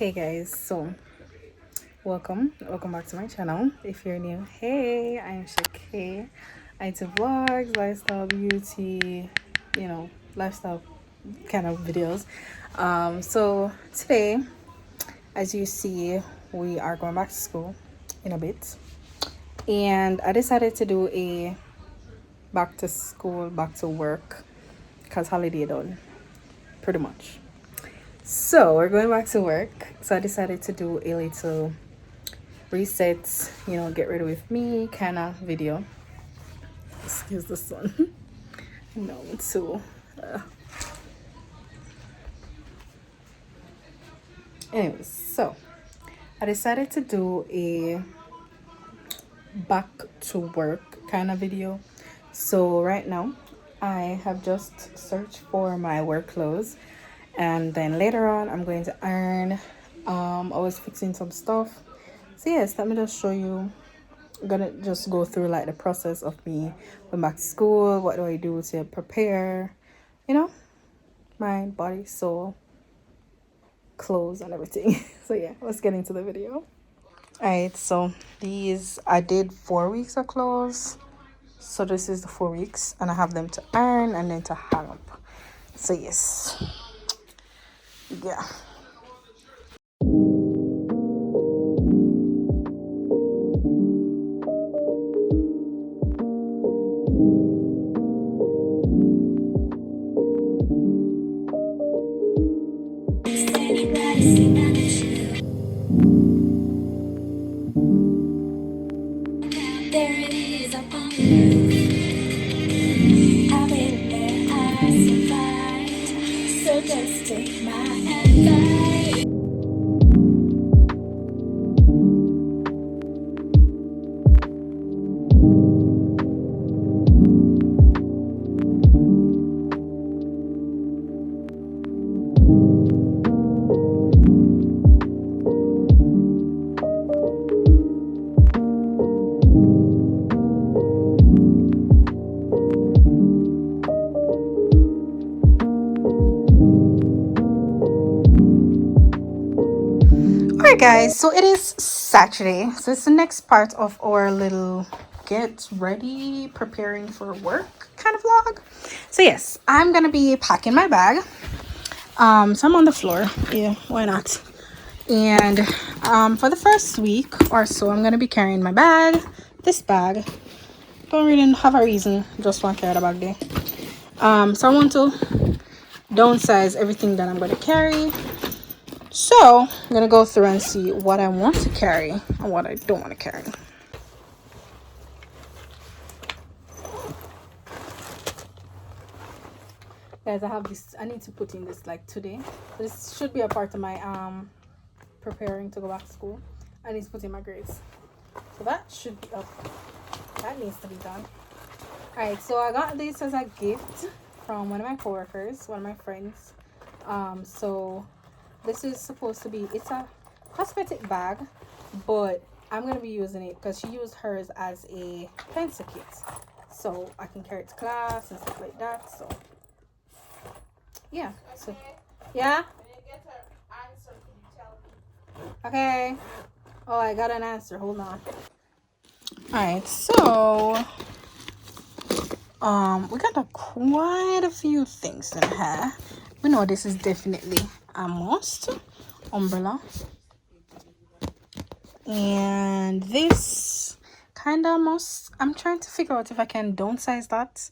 Hey guys, so welcome back to my channel. If you're new, hey, I'm Shakay. I do vlogs, lifestyle, beauty, lifestyle kind of videos. So today, as you see, we are going back to school in a bit, and I decided to do a back to school, back to work, cause holiday done, pretty much. So we're going back to work. So I decided to do a little reset, get ready with me kind of video. Excuse the sun. No, too. Anyways, so I decided to do a back to work kind of video. So right now I have just searched for my work clothes, and then later on I'm going to iron. I was fixing some stuff. So yes, let me just show you. I'm gonna just go through like the process of me going back to school. What do I do to prepare, mind, body, soul, clothes, and everything. So yeah, let's get into the video. All right, so these I did 4 weeks of clothes. So this is the 4 weeks, and I have them to iron and then to hang up. So yes, yeah. Alright guys, so it is Saturday, so it's the next part of our little get ready preparing for work kind of vlog. So yes, I'm gonna be packing my bag. So I'm on the floor, yeah, why not? And for the first week or so I'm gonna be carrying my bag, this bag. Don't really have a reason, just want to carry the bag there. So I want to downsize everything that I'm going to carry. So I'm going to go through and see what I want to carry and what I don't want to carry. Guys, I have this, I need to put in this like today. This should be a part of my preparing to go back to school. I need to put in my grades. So that should be up. That needs to be done. Alright, so I got this as a gift from one of my coworkers, one of my friends. So this is supposed to be, it's a cosmetic bag, but I'm going to be using it because she used hers as a pencil kit. So I can carry it to class and stuff like that. So yeah. So yeah. Okay. Oh, I got an answer. Hold on. Alright, so we got quite a few things in here. We know this is definitely a must. Umbrella. And this kind of must. I'm trying to figure out if I can downsize that.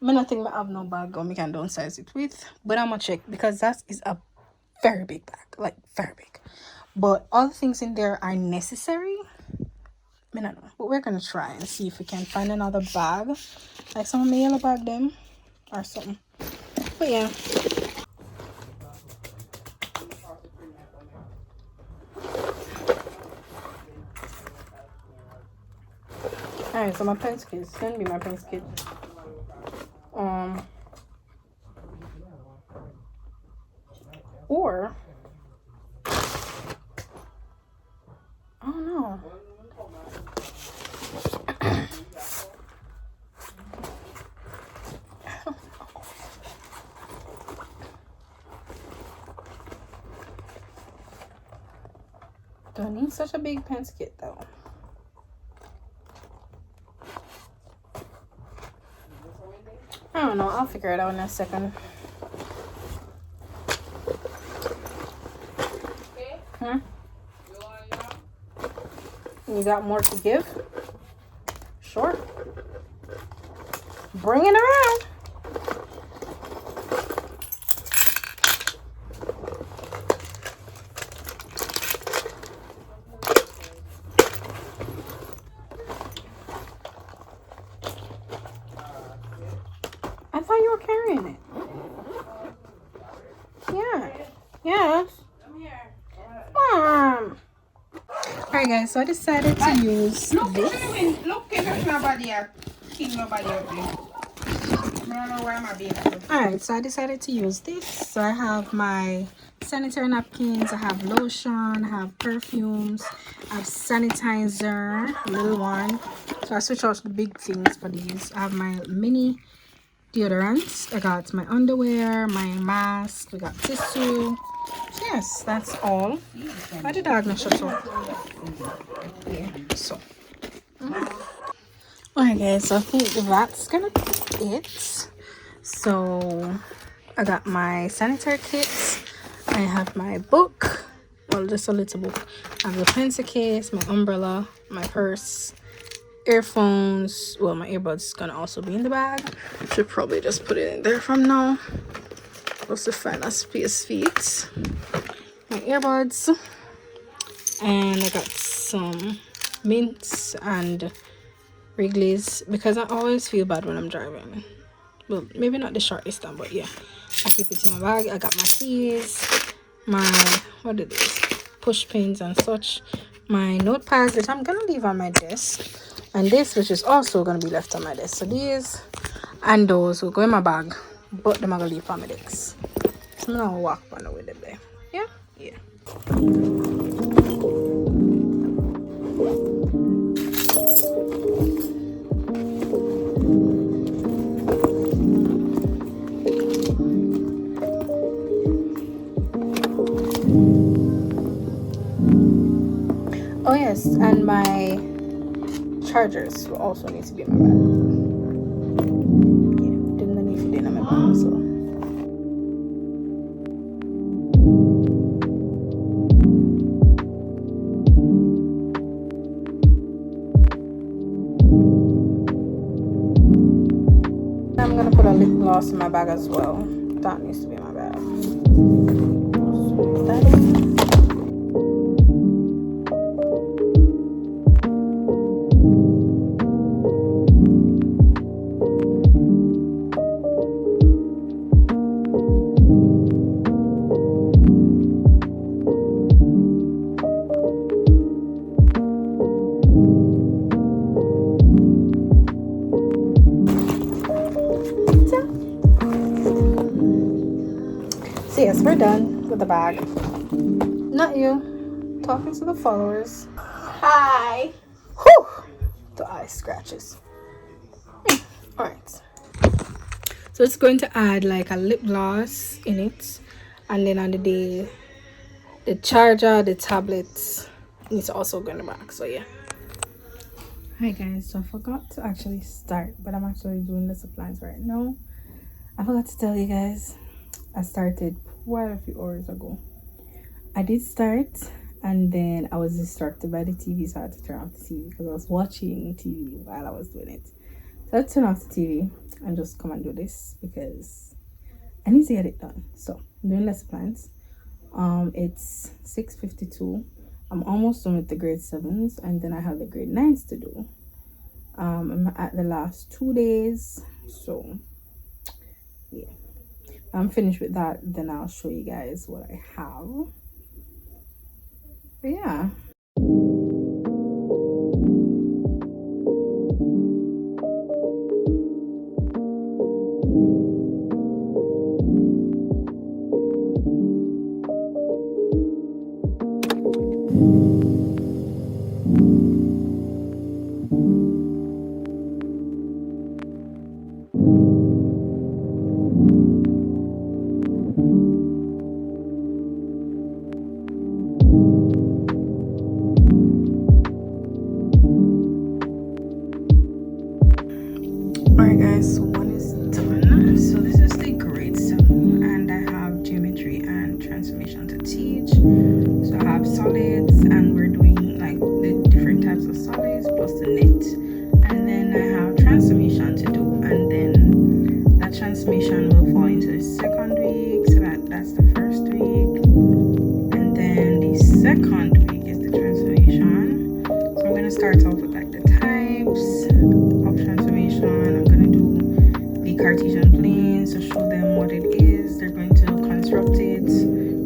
I don't think I have no bag or we can downsize it with, but I'm gonna check because that is a very big bag, like very big. But all the things in there are necessary. I don't know, but we're gonna try and see if we can find another bag, like some of my yellow bag them or something. But yeah. Alright, so my pencil kit. It's gonna be my pencil kit. Or I don't know. such a big pencil kit though. I don't know. I'll figure it out in a second. Hmm? You got more to give? Sure. Bring it around. I thought you were carrying it. Yeah. Yes. Alright guys, so I decided to use this. Alright, so I decided to use this. So I have my sanitary napkins, I have lotion, I have perfumes, I have sanitizer, a little one. So I switch out the big things for these. I have my mini deodorants, I got my underwear, my mask, we got tissue. So yes, that's all. Why did the dog not shut up? Yeah, so alright guys, so I think that's gonna be it. So I got my sanitary kits, I have my book, well just a little book, I have the pencil case, my umbrella, my purse, earphones, well my earbuds gonna also be in the bag. Should probably just put it in there from now. Also find a space feet, my earbuds, and I got some mints and Wrigley's because I always feel bad when I'm driving. Well, maybe not the shortest time, but yeah, I keep it in my bag. I got my keys, my what are these, push pins and such, my notepads that I'm gonna leave on my desk, and this which is also gonna be left on my desk. So these and those will go in my bag, but them I'm gonna leave on my desk. So I'm gonna walk on with them there. Yeah. Oh yes, and my chargers will also need to be in my bag. Yeah, didn't need to be in my bag, so. I'm gonna put a lip gloss in my bag as well. That needs to be in my bag. So yes, we're done with the bag. Not you. Talking to the followers. Hi. Whew. The eye scratches. Alright. So it's going to add like a lip gloss in it. And then on the day, the charger, the tablets, it's also going to back. So yeah. Hi guys, so I forgot to actually start, but I'm actually doing the supplies right now. I forgot to tell you guys, I started quite a few hours ago. I did start, and then I was distracted by the TV, so I had to turn off the TV because I was watching TV while I was doing it. So I turned off the TV and just come and do this because I need to get it done. So I'm doing lesson plans. It's 6:52. I'm almost done with the grade 7s, and then I have the grade 9s to do. I'm at the last 2 days, so yeah. I'm finished with that, then I'll show you guys what I have. But yeah. guys, so one is done. So this is the grade 7 and I have geometry and transformation to teach. So I have solids and we're doing like the different types of solids plus the knit, and then I have transformation to do, and then that transformation will fall into the second week. So that's the first week, and then the second week is the transformation. So I'm going to start off with like the types of transformation. I'm going to do the Cartesian planes to show them what it is. They're going to construct it,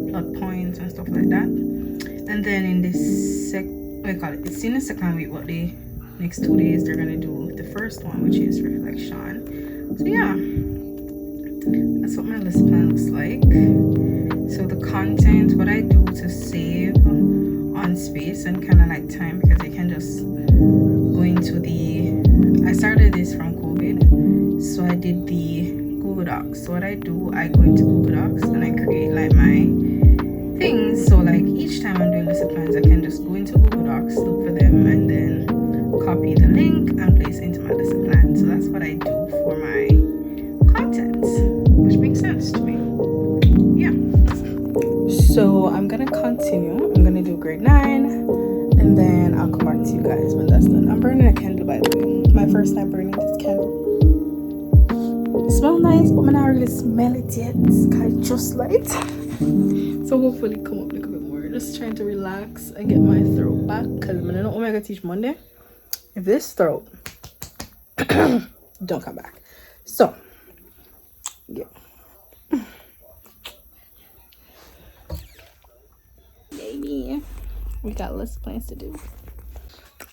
plot points and stuff like that. And then in this it's in the second week, but the next 2 days they're going to do the first one, which is reflection. So yeah, that's what my lesson plan looks like. So the content, what I do to save on space and kind of like time, because I can just go into I started this from COVID, so I did the Google Docs. So what I do, I go into Google Docs and I create like my things. So like each time I'm doing lesson plans, I can just go into Google Docs, look for them, and then copy the link and place it into my lesson plan. So that's what I do for my content, which makes sense to me. Yeah. So I'm gonna continue. I'm gonna do grade 9, and then I'll come back to you guys when that's done. I'm burning a candle, by the way. My first time burning this candle. It smells nice, but I'm not really smell it yet. It's kind of just light. So hopefully come up a little bit more. Just trying to relax and get my throat back, because I'm gonna know Omega teach Monday. If this throat don't come back. So yeah. Baby, we got less plans to do.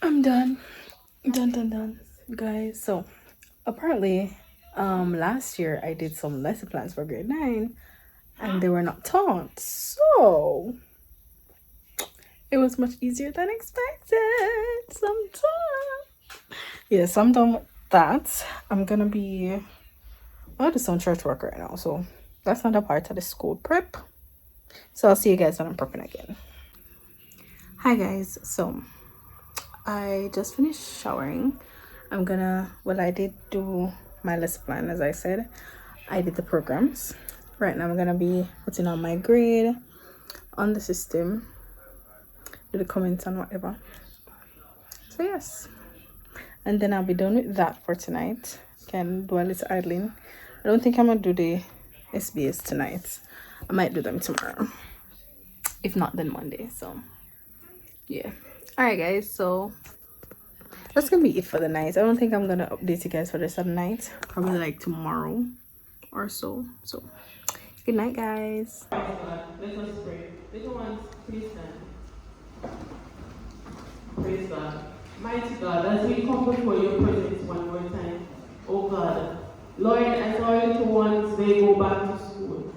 I'm done, guys. So apparently last year I did some lesson plans for grade 9 and they were not taught, so it was much easier than expected. So I'm done with that. I'm gonna be do some church work right now, so that's not a part of the school prep. So I'll see you guys when I'm prepping again. Hi guys, so I just finished showering. I did do my lesson plan. As I said, I did the programs. Right now I'm gonna be putting on my grade on the system, do the comments and whatever. So yes, and then I'll be done with that for tonight. Can do a little idling. I don't think I'm gonna do the SBS tonight. I might do them tomorrow, if not then Monday. So yeah, all right guys, so that's gonna be it for the night. I don't think I'm gonna update you guys for the rest of the night, probably like tomorrow or so. So good night guys. Let us pray. Little ones, please stand. Praise God. Mighty God, as we come before your presence one more time, oh God, Lord, as our little ones, they go back to school.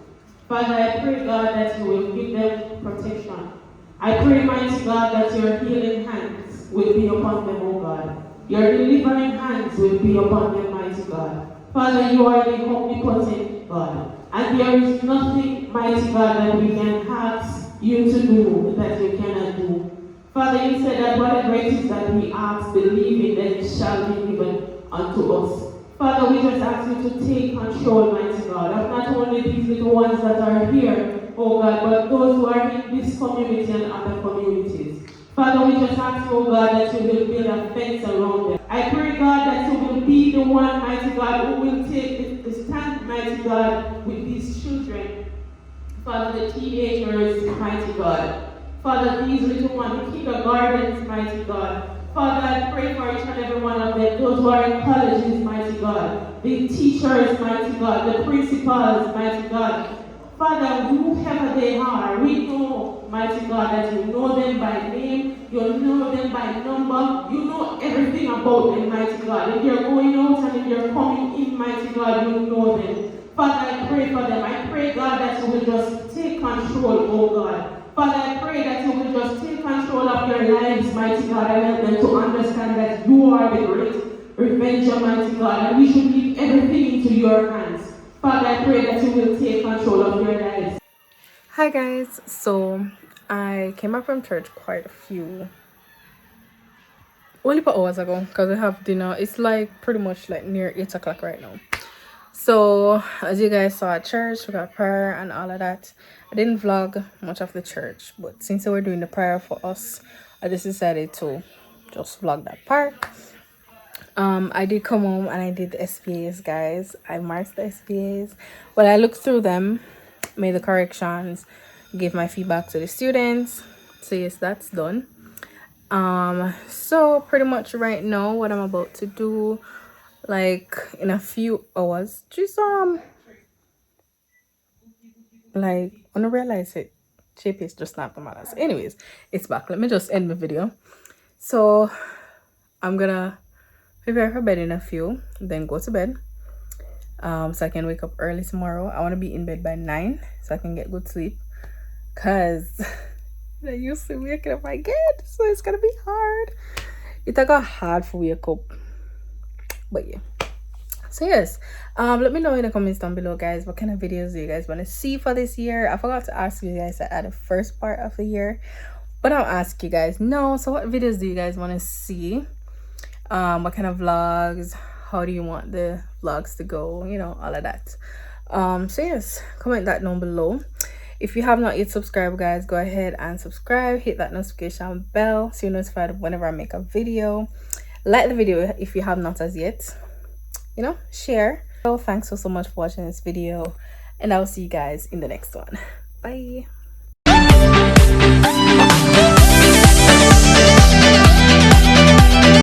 Father, I pray, God, that you will give them protection. I pray, mighty God, that your healing hands will be upon them, oh God. Your delivering hands will be upon them, mighty God. Father, you are the omnipotent God. And there is nothing, mighty God, that we can ask you to do that you cannot do. Father, you said that whatever it is that we ask, believing that it shall be given unto us. Father, we just ask you to take control, mighty God, of not only these little ones that are here, oh God, but those who are in this community and other communities. Father, we just ask you, oh God, that you will build a fence around them. I pray, God, that you will be the one, mighty God, who will take the stand, mighty God, with these children. Father, the teenagers, mighty God. Father, these little ones, the kindergartens, mighty God. Father, I pray for each and every one of them, those who are in colleges, mighty God. The teachers, mighty God. The principals, mighty God. Father, whoever they are, we know, mighty God, that you know them by name, you know them by number, you know everything about them, mighty God. If you're going out and if you're coming in, mighty God, you know them. Father, I pray for them. I pray, God, that you will just take control, oh God. Father, I pray that you will just take control of their lives, mighty God, and help them to understand that you are the great revenger, mighty God, and we should leave everything into your hands. Father, I pray that you will take control of your lives. Hi guys, so I came back from church quite a few only for hours ago because we have dinner. It's like pretty much like near 8 o'clock right now. So as you guys saw at church, we got prayer and all of that. I didn't vlog much of the church, but since they were doing the prayer for us, I just decided to just vlog that part. I did come home and I did the SPAs, guys. I marked the SPAs. Well, I looked through them, made the corrections, gave my feedback to the students. So yes, that's done. So pretty much right now what I'm about to do, like in a few hours, just like when I realize it, shape is just not the matters. Anyways, it's back. Let me just end the video. So I'm gonna prepare for bed in a few, then go to bed. So I can wake up early tomorrow. I want to be in bed by 9 so I can get good sleep, because I used to waking up again, so it's gonna be hard. It got hard for wake up, but yeah. So yes, let me know in the comments down below, guys, what kind of videos do you guys want to see for this year. I forgot to ask you guys at the first part of the year, but I'll ask you guys now. So what videos do you guys want to see? What kind of vlogs? How do you want the vlogs to go? You know, all of that. So yes, comment that down below. If you have not yet subscribed, guys, go ahead and subscribe. Hit that notification bell so you're notified whenever I make a video. Like the video if you have not as yet. You know, share. So thanks so much for watching this video, and I'll see you guys in the next one. Bye.